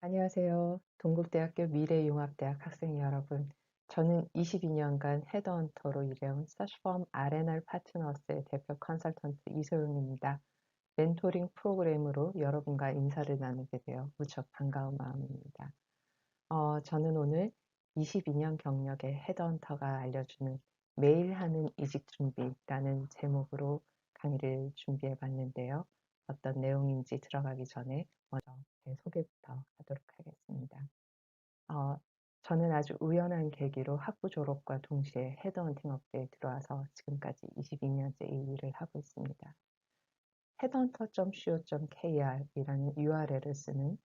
안녕하세요. 동국대학교 미래융합대학 학생 여러분. 저는 22년간 헤드헌터로 일해온 서치펌 R&R 파트너스의 대표 컨설턴트 이소영입니다. 멘토링 프로그램으로 여러분과 인사를 나누게 되어 무척 반가운 마음입니다. 저는 오늘 22년 경력의 헤드헌터가 알려주는 매일 하는 이직 준비라는 제목으로 강의를 준비해 봤는데요. 어떤 내용인지 들어가기 전에 먼저 제 소개부터 하도록 하겠습니다. 저는 아주 우연한 계기로 학부 졸업과 동시에 헤드헌팅 업계에 들어와서 지금까지 22년째 이 일을 하고 있습니다. headhunter.co.kr이라는 URL을 쓰는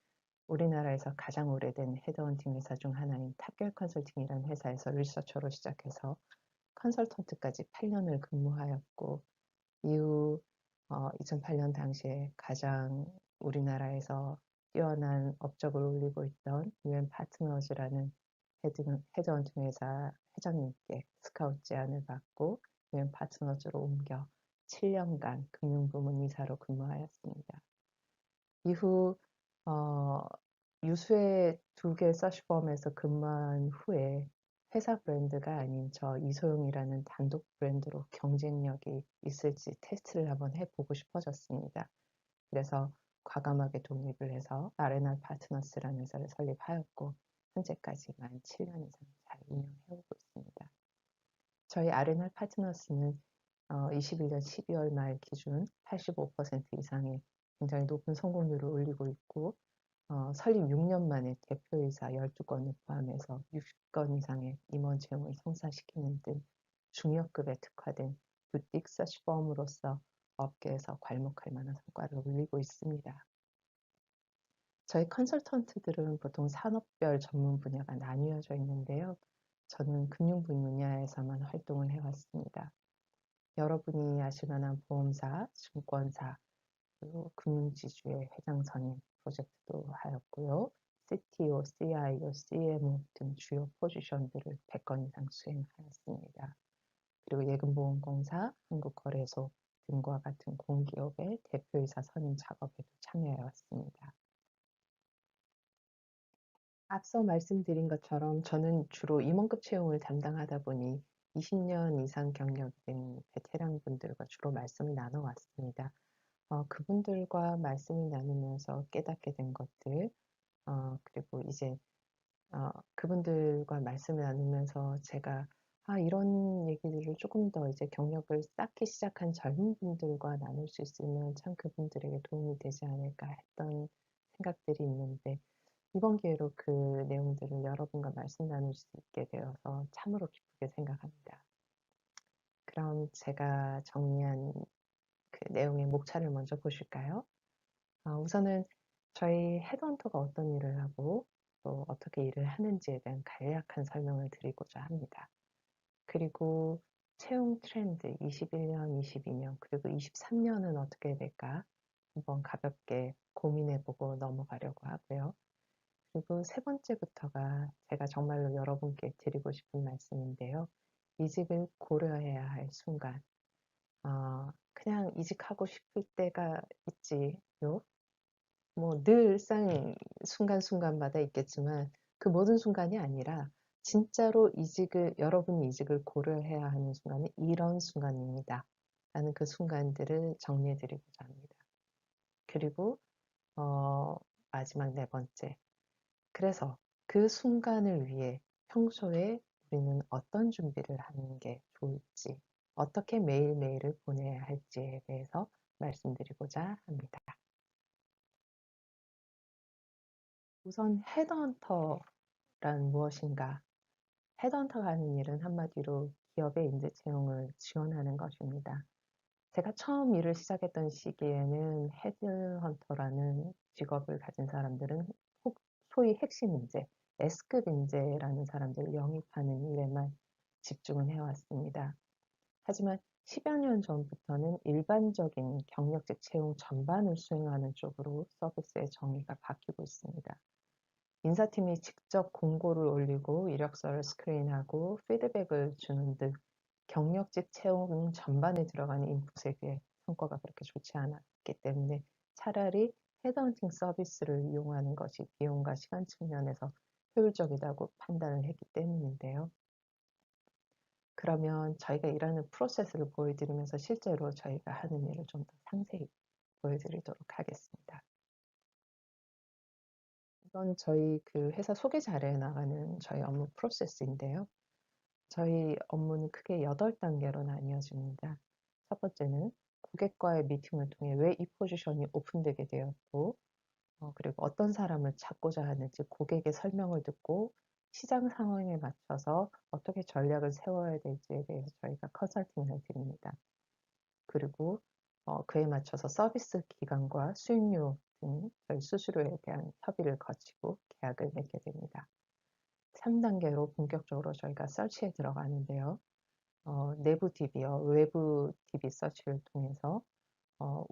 우리나라에서 가장 오래된 헤드헌팅 회사 중 하나인 탑결 컨설팅이라는 회사에서 리서처로 시작해서 컨설턴트까지 8년을 근무하였고, 이후 2008년 당시에 가장 우리나라에서 뛰어난 업적을 올리고 있던 UN 파트너즈라는 헤드헌팅 회사 회장님께 스카우트 제안을 받고 UN 파트너즈로 옮겨 7년간 금융부문 이사로 근무하였습니다. 이후 유수의 2개 서치펌에서 근무한 후에 회사 브랜드가 아닌 저 이소영이라는 단독 브랜드로 경쟁력이 있을지 테스트를 한번 해보고 싶어졌습니다. 그래서 과감하게 독립을 해서 R&R 파트너스라는 회사를 설립하였고, 현재까지 만 7년 이상 잘 운영해오고 있습니다. 저희 R&R 파트너스는 21년 12월 말 기준 85% 이상의 굉장히 높은 성공률을 올리고 있고, 설립 6년 만에 대표이사 12건을 포함해서 60건 이상의 임원 채용을 성사시키는 등 중역급에 특화된 부틱 서치펌으로서 업계에서 괄목할 만한 성과를 올리고 있습니다. 저희 컨설턴트들은 보통 산업별 전문 분야가 나뉘어져 있는데요. 저는 금융 분야에서만 활동을 해왔습니다. 여러분이 아실 만한 보험사, 증권사, 그리고 금융지주의 회장 선임 프로젝트도 하였고요. CTO, CIO, CMO 등 주요 포지션들을 100건 이상 수행하였습니다. 그리고 예금보험공사, 한국거래소 등과 같은 공기업의 대표이사 선임 작업에도 참여해왔습니다. 앞서 말씀드린 것처럼 저는 주로 임원급 채용을 담당하다 보니 20년 이상 경력이 된 베테랑 분들과 주로 말씀을 나눠왔습니다. 그분들과 말씀을 나누면서 깨닫게 된 것들, 그리고 이제 그분들과 말씀을 나누면서 제가 이런 얘기들을 조금 더 이제 경력을 쌓기 시작한 젊은 분들과 나눌 수 있으면 참 그분들에게 도움이 되지 않을까 했던 생각들이 있는데, 이번 기회로 그 내용들을 여러분과 말씀 나눌 수 있게 되어서 참으로 기쁘게 생각합니다. 그럼 제가 정리한 그 내용의 목차를 먼저 보실까요? 우선은 저희 헤드헌터가 어떤 일을 하고 또 어떻게 일을 하는지에 대한 간략한 설명을 드리고자 합니다. 그리고 채용 트렌드 21년, 22년, 그리고 23년은 어떻게 될까 한번 가볍게 고민해보고 넘어가려고 하고요. 그리고 세 번째부터가 제가 정말로 여러분께 드리고 싶은 말씀인데요. 이직을 고려해야 할 순간, 그냥 이직하고 싶을 때가 있지요. 뭐 늘상 순간순간마다 있겠지만 그 모든 순간이 아니라 진짜로 여러분이 이직을 고려해야 하는 순간은 이런 순간입니다. 라는 그 순간들을 정리해 드리고자 합니다. 그리고 마지막 네 번째. 그래서 그 순간을 위해 평소에 우리는 어떤 준비를 하는 게 좋을지, 어떻게 매일매일을 보내야 할지에 대해서 말씀드리고자 합니다. 우선 헤드헌터란 무엇인가? 헤드헌터가 하는 일은 한마디로 기업의 인재 채용을 지원하는 것입니다. 제가 처음 일을 시작했던 시기에는 헤드헌터라는 직업을 가진 사람들은 소위 핵심 인재, S급 인재라는 사람들을 영입하는 일에만 집중을 해왔습니다. 하지만 10여 년 전부터는 일반적인 경력직 채용 전반을 수행하는 쪽으로 서비스의 정의가 바뀌고 있습니다. 인사팀이 직접 공고를 올리고 이력서를 스크린하고 피드백을 주는 등 경력직 채용 전반에 들어가는 인풋에 비해 성과가 그렇게 좋지 않았기 때문에 차라리 헤드헌팅 서비스를 이용하는 것이 비용과 시간 측면에서 효율적이라고 판단을 했기 때문인데요. 그러면 저희가 일하는 프로세스를 보여드리면서 실제로 저희가 하는 일을 좀 더 상세히 보여드리도록 하겠습니다. 이건 저희 그 회사 소개 자료에 나가는 저희 업무 프로세스인데요. 저희 업무는 크게 8단계로 나뉘어집니다. 첫 번째는 고객과의 미팅을 통해 왜 이 포지션이 오픈되게 되었고, 그리고 어떤 사람을 찾고자 하는지 고객의 설명을 듣고 시장 상황에 맞춰서 어떻게 전략을 세워야 될지에 대해서 저희가 컨설팅을 드립니다. 그리고 그에 맞춰서 서비스 기간과 수익료 등 저희 수수료에 대한 협의를 거치고 계약을 맺게 됩니다. 3단계로 본격적으로 저희가 서치에 들어가는데요. 내부 DB와 외부 DB 서치를 통해서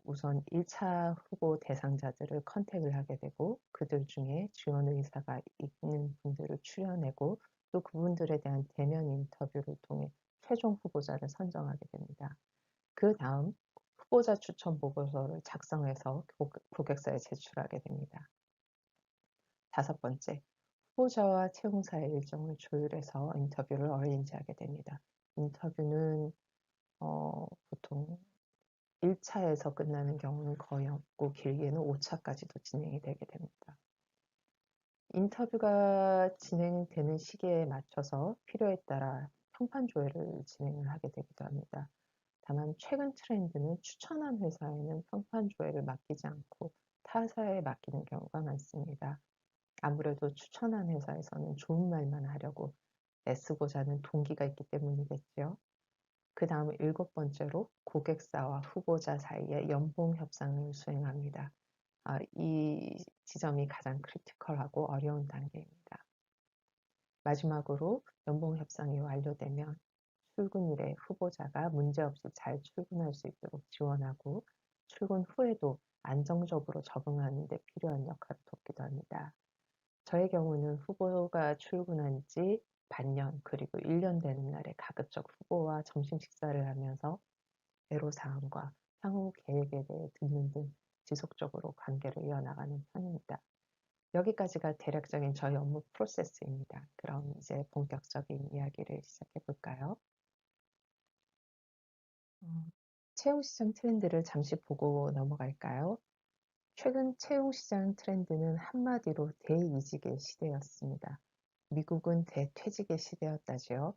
우선 1차 후보 대상자들을 컨택을 하게 되고 그들 중에 지원 의사가 있는 분들을 추려내고 또 그분들에 대한 대면 인터뷰를 통해 최종 후보자를 선정하게 됩니다. 그 다음 후보자 추천 보고서를 작성해서 고객사에 제출하게 됩니다. 5번째, 후보자와 채용사의 일정을 조율해서 인터뷰를 어레인지하게 됩니다. 인터뷰는 보통 1차에서 끝나는 경우는 거의 없고 길게는 5차까지도 진행이 되게 됩니다. 인터뷰가 진행되는 시기에 맞춰서 필요에 따라 평판 조회를 진행을 하게 되기도 합니다. 다만 최근 트렌드는 추천한 회사에는 평판 조회를 맡기지 않고 타사에 맡기는 경우가 많습니다. 아무래도 추천한 회사에서는 좋은 말만 하려고 애쓰고자 하는 동기가 있기 때문이겠죠. 그 다음 7번째로 고객사와 후보자 사이에 연봉 협상을 수행합니다. 이 지점이 가장 크리티컬하고 어려운 단계입니다. 마지막으로 연봉 협상이 완료되면 출근일에 후보자가 문제없이 잘 출근할 수 있도록 지원하고 출근 후에도 안정적으로 적응하는 데 필요한 역할을 돕기도 합니다. 저의 경우는 후보가 출근한 지 반년 그리고 1년 되는 날에 가급적 후보와 점심 식사를 하면서 애로사항과 향후 계획에 대해 듣는 등 지속적으로 관계를 이어나가는 편입니다. 여기까지가 대략적인 저희 업무 프로세스입니다. 그럼 이제 본격적인 이야기를 시작해 볼까요? 채용 시장 트렌드를 잠시 보고 넘어갈까요? 최근 채용 시장 트렌드는 한마디로 대이직의 시대였습니다. 미국은 대퇴직의 시대였다지요.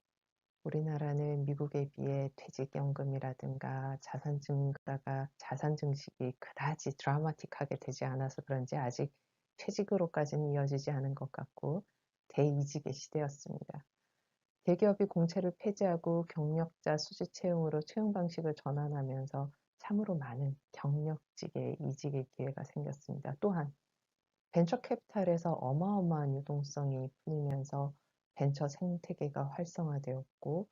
우리나라는 미국에 비해 퇴직연금이라든가 자산 증가가 자산 증식이 그다지 드라마틱하게 되지 않아서 그런지 아직 퇴직으로까지는 이어지지 않은 것 같고 대이직의 시대였습니다. 대기업이 공채를 폐지하고 경력자 수직 채용으로 채용 방식을 전환하면서 참으로 많은 경력직의 이직의 기회가 생겼습니다. 또한 벤처 캐피탈에서 어마어마한 유동성이 풀리면서 벤처 생태계가 활성화되었고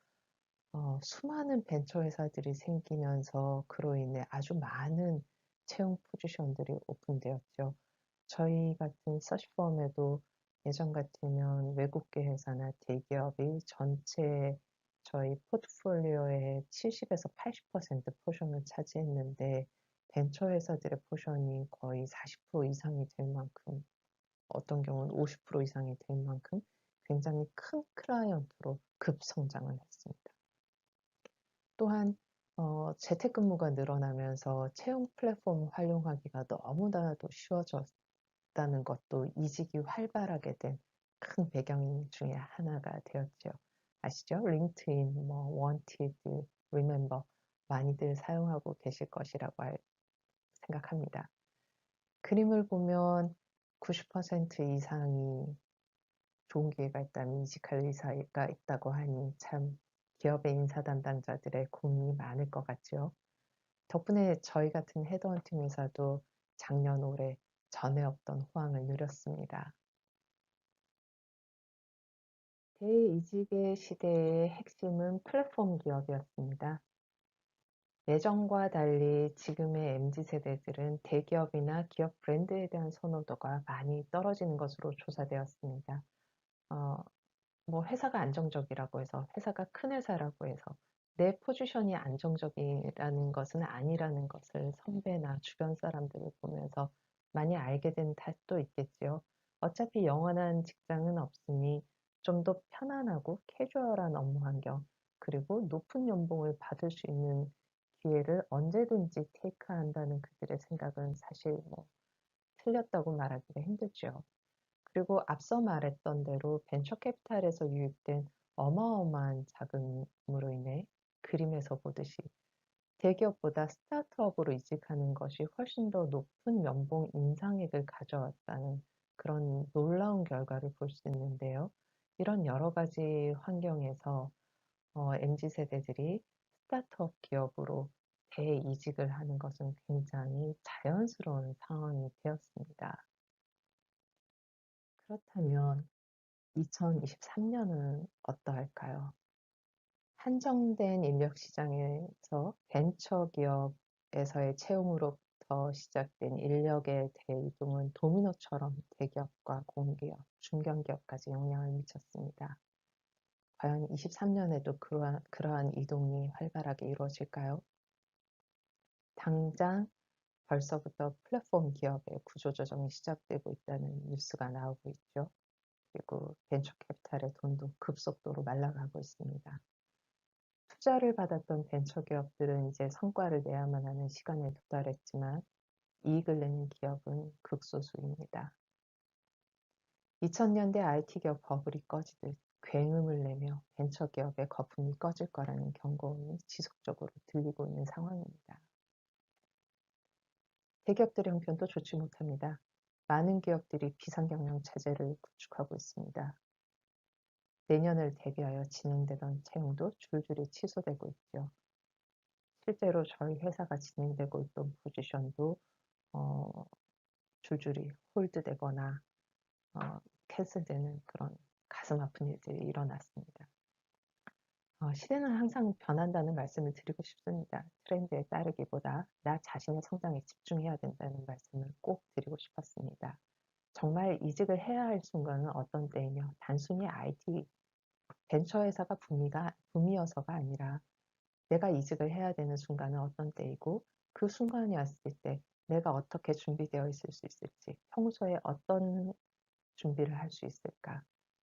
수많은 벤처 회사들이 생기면서 그로 인해 아주 많은 채용 포지션들이 오픈되었죠. 저희 같은 서치펌에도 예전 같으면 외국계 회사나 대기업이 전체 저희 포트폴리오의 70에서 80% 포션을 차지했는데 벤처 회사들의 포션이 거의 40% 이상이 될 만큼 어떤 경우는 50% 이상이 될 만큼 굉장히 큰 클라이언트로 급성장을 했습니다. 또한 재택근무가 늘어나면서 채용 플랫폼을 활용하기가 너무나도 쉬워졌다는 것도 이직이 활발하게 된 큰 배경 중에 하나가 되었죠. 아시죠? 링크드인, 원티드, 리멤버 많이들 사용하고 계실 것이라고 생각합니다. 그림을 보면 90% 이상이 좋은 기회가 있다면 이직할 의사가 있다고 하니 참 기업의 인사 담당자들의 고민이 많을 것 같죠. 덕분에 저희 같은 헤드헌팅 회사도 작년 올해 전에 없던 호황을 누렸습니다. 대이직의 시대의 핵심은 플랫폼 기업이었습니다. 예전과 달리 지금의 MZ세대들은 대기업이나 기업 브랜드에 대한 선호도가 많이 떨어지는 것으로 조사되었습니다. 회사가 안정적이라고 해서 회사가 큰 회사라고 해서 내 포지션이 안정적이라는 것은 아니라는 것을 선배나 주변 사람들을 보면서 많이 알게 된 탓도 있겠지요. 어차피 영원한 직장은 없으니 좀 더 편안하고 캐주얼한 업무 환경, 그리고 높은 연봉을 받을 수 있는 기회를 언제든지 테이크한다는 그들의 생각은 사실 틀렸다고 말하기가 힘들죠. 그리고 앞서 말했던 대로 벤처 캐피탈에서 유입된 어마어마한 자금으로 인해 그림에서 보듯이 대기업보다 스타트업으로 이직하는 것이 훨씬 더 높은 연봉 인상액을 가져왔다는 그런 놀라운 결과를 볼 수 있는데요. 이런 여러 가지 환경에서 MZ 세대들이 스타트업 기업으로 대이직을 하는 것은 굉장히 자연스러운 상황이 되었습니다. 그렇다면 2023년은 어떠할까요? 한정된 인력 시장에서 벤처 기업에서의 채용으로부터 시작된 인력의 대이동은 도미노처럼 대기업과 공기업, 중견기업까지 영향을 미쳤습니다. 과연 23년에도 그러한 이동이 활발하게 이루어질까요? 당장 벌써부터 플랫폼 기업의 구조조정이 시작되고 있다는 뉴스가 나오고 있죠. 그리고 벤처 캐피탈의 돈도 급속도로 말라가고 있습니다. 투자를 받았던 벤처 기업들은 이제 성과를 내야만 하는 시간에 도달했지만 이익을 내는 기업은 극소수입니다. 2000년대 IT 기업 버블이 꺼지듯 굉음을 내며 벤처 기업의 거품이 꺼질 거라는 경고음이 지속적으로 들리고 있는 상황입니다. 대기업들의 형편도 좋지 못합니다. 많은 기업들이 비상경영 체제를 구축하고 있습니다. 내년을 대비하여 진행되던 채용도 줄줄이 취소되고 있죠. 실제로 저희 회사가 진행되고 있던 포지션도 줄줄이 홀드되거나 캔슬되는 그런 가슴 아픈 일들이 일어났습니다. 시대는 항상 변한다는 말씀을 드리고 싶습니다. 트렌드에 따르기보다 나 자신의 성장에 집중해야 된다는 말씀을 꼭 드리고 싶었습니다. 정말 이직을 해야 할 순간은 어떤 때이며 단순히 IT 벤처 회사가 붐이어서가 아니라 내가 이직을 해야 되는 순간은 어떤 때이고 그 순간이 왔을 때 내가 어떻게 준비되어 있을 수 있을지, 평소에 어떤 준비를 할 수 있을까,